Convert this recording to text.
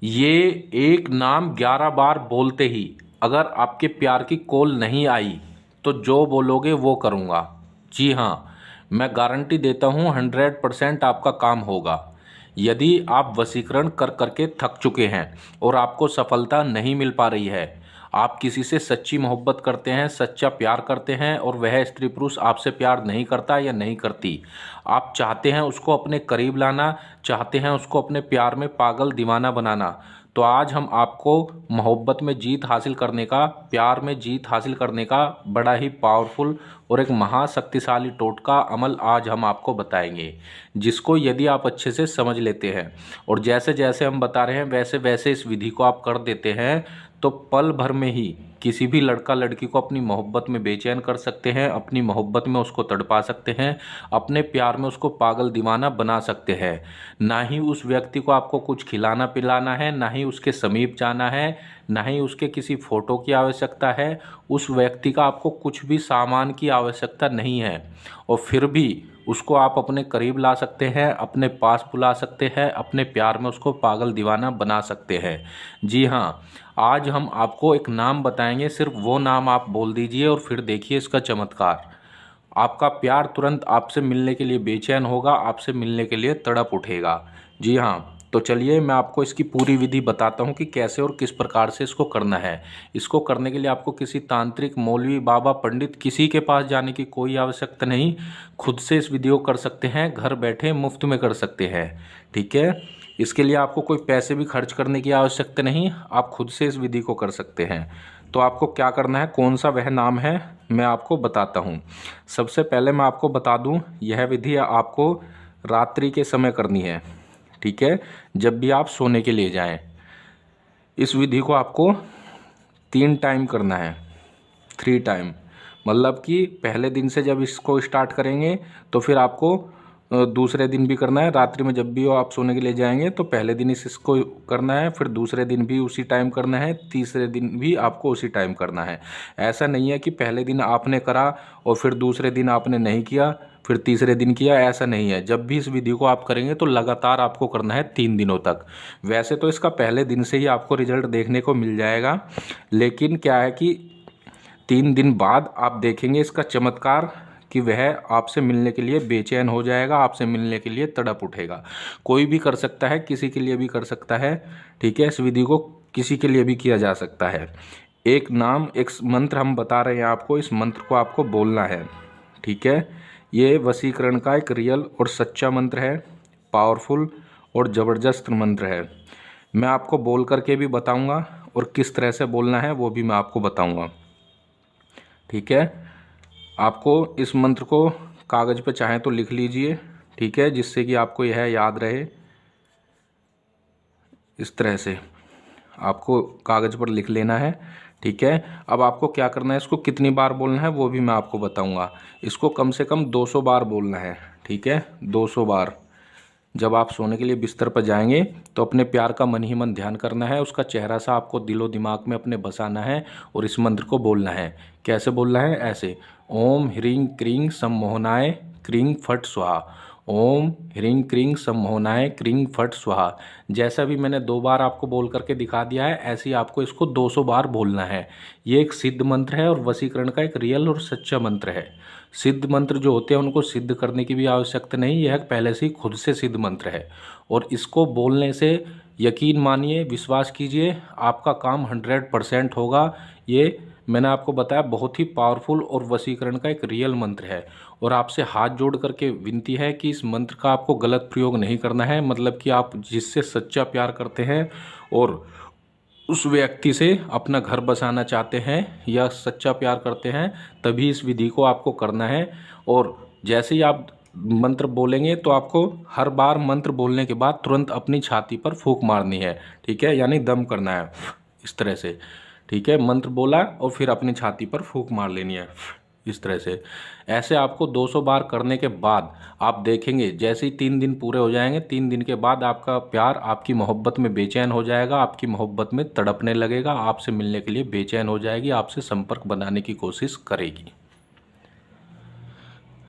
ये एक नाम 11 बार बोलते ही अगर आपके प्यार की कॉल नहीं आई तो जो बोलोगे वो करूँगा। जी हाँ, मैं गारंटी देता हूँ 100% आपका काम होगा। यदि आप वशीकरण कर करके थक चुके हैं और आपको सफलता नहीं मिल पा रही है, आप किसी से सच्ची मोहब्बत करते हैं, सच्चा प्यार करते हैं और वह स्त्री पुरुष आपसे प्यार नहीं करता या नहीं करती, आप चाहते हैं उसको अपने करीब लाना, चाहते हैं उसको अपने प्यार में पागल दीवाना बनाना, तो आज हम आपको मोहब्बत में जीत हासिल करने का, प्यार में जीत हासिल करने का बड़ा ही पावरफुल और एक महाशक्तिशाली टोटका अमल आज हम आपको बताएंगे, जिसको यदि आप अच्छे से समझ लेते हैं और जैसे जैसे हम बता रहे हैं वैसे वैसे इस विधि को आप कर देते हैं, तो पल भर में ही किसी भी लड़का लड़की को अपनी मोहब्बत में बेचैन कर सकते हैं, अपनी मोहब्बत में उसको तड़पा सकते हैं, अपने प्यार में उसको पागल दीवाना बना सकते हैं। ना ही उस व्यक्ति को आपको कुछ खिलाना पिलाना है, ना ही उसके समीप जाना है, ना ही उसके किसी फ़ोटो की आवश्यकता है, उस व्यक्ति का आपको कुछ भी सामान की आवश्यकता नहीं है और फिर भी उसको आप अपने करीब ला सकते हैं, अपने पास बुला सकते हैं, अपने प्यार में उसको पागल दीवाना बना सकते हैं। जी हाँ, आज हम आपको एक नाम बताएंगे, सिर्फ वो नाम आप बोल दीजिए और फिर देखिए इसका चमत्कार। आपका प्यार तुरंत आपसे मिलने के लिए बेचैन होगा, आपसे मिलने के लिए तड़प उठेगा। जी हाँ, तो चलिए मैं आपको इसकी पूरी विधि बताता हूँ कि कैसे और किस प्रकार से इसको करना है। इसको करने के लिए आपको किसी तांत्रिक, मौलवी, बाबा, पंडित किसी के पास जाने की कोई आवश्यकता नहीं। खुद से इस विधि को कर सकते हैं, घर बैठे मुफ्त में कर सकते हैं। ठीक है, इसके लिए आपको कोई पैसे भी खर्च करने की आवश्यकता नहीं, आप खुद से इस विधि को कर सकते हैं। तो आपको क्या करना है, कौन सा वह नाम है, मैं आपको बताता हूँ। सबसे पहले मैं आपको बता दूँ, यह विधि आपको रात्रि के समय करनी है। ठीक है, जब भी आप सोने के लिए जाएं। इस विधि को आपको 3 टाइम करना है, 3 टाइम। मतलब कि पहले दिन से जब इसको स्टार्ट करेंगे तो फिर आपको दूसरे दिन भी करना है। रात्रि में जब भी हो आप सोने के लिए जाएंगे तो पहले दिन इसको करना है, फिर दूसरे दिन भी उसी टाइम करना है, तीसरे दिन भी आपको उसी टाइम करना है। ऐसा नहीं है कि पहले दिन आपने करा और फिर दूसरे दिन आपने नहीं किया, फिर तीसरे दिन किया, ऐसा नहीं है। जब भी इस विधि को आप करेंगे तो लगातार आपको करना है 3 दिनों तक। वैसे तो इसका पहले दिन से ही आपको रिजल्ट देखने को मिल जाएगा, लेकिन क्या है कि 3 दिन बाद आप देखेंगे इसका चमत्कार कि वह आपसे मिलने के लिए बेचैन हो जाएगा, आपसे मिलने के लिए तड़प उठेगा। कोई भी कर सकता है, किसी के लिए भी कर सकता है। ठीक है, इस विधि को किसी के लिए भी किया जा सकता है। एक नाम, एक मंत्र हम बता रहे हैं आपको, इस मंत्र को आपको बोलना है। ठीक है, ये वशीकरण का एक रियल और सच्चा मंत्र है, पावरफुल और ज़बरदस्त मंत्र है। मैं आपको बोल करके भी बताऊंगा और किस तरह से बोलना है वो भी मैं आपको बताऊंगा। ठीक है, आपको इस मंत्र को कागज़ पे चाहें तो लिख लीजिए। ठीक है, जिससे कि आपको यह याद रहे। इस तरह से आपको कागज़ पर लिख लेना है। ठीक है, अब आपको क्या करना है, इसको कितनी बार बोलना है वो भी मैं आपको बताऊंगा। इसको कम से कम 200 बार बोलना है। ठीक है, 200 बार। जब आप सोने के लिए बिस्तर पर जाएंगे तो अपने प्यार का मन ही मन ध्यान करना है, उसका चेहरा सा आपको दिलो दिमाग में अपने बसाना है और इस मंत्र को बोलना है। कैसे बोलना है, ऐसे, ओम ह्रीं क्रीं सम्मोहनाय क्रीं फट स्वाहा। ओम ह्रीं क्रीं सम्मोहनाय क्रीं फट स्वाहा। जैसा भी मैंने 2 बार आपको बोल करके दिखा दिया है, ऐसे ही आपको इसको 200 बार बोलना है। ये एक सिद्ध मंत्र है और वशीकरण का एक रियल और सच्चा मंत्र है। सिद्ध मंत्र जो होते हैं उनको सिद्ध करने की भी आवश्यकता नहीं, यह पहले से ही खुद से सिद्ध मंत्र है और इसको बोलने से यकीन मानिए, विश्वास कीजिए, आपका काम 100% होगा। ये मैंने आपको बताया बहुत ही पावरफुल और वशीकरण का एक रियल मंत्र है और आपसे हाथ जोड़ करके विनती है कि इस मंत्र का आपको गलत प्रयोग नहीं करना है। मतलब कि आप जिससे सच्चा प्यार करते हैं और उस व्यक्ति से अपना घर बसाना चाहते हैं या सच्चा प्यार करते हैं, तभी इस विधि को आपको करना है। और जैसे ही आप मंत्र बोलेंगे तो आपको हर बार मंत्र बोलने के बाद तुरंत अपनी छाती पर फूंक मारनी है। ठीक है, यानी दम करना है इस तरह से। ठीक है, मंत्र बोला और फिर अपनी छाती पर फूंक मार लेनी है इस तरह से। ऐसे आपको 200 बार करने के बाद आप देखेंगे, जैसे ही 3 दिन पूरे हो जाएंगे, 3 दिन के बाद आपका प्यार आपकी मोहब्बत में बेचैन हो जाएगा, आपकी मोहब्बत में तड़पने लगेगा, आपसे मिलने के लिए बेचैन हो जाएगी, आपसे संपर्क बनाने की कोशिश करेगी।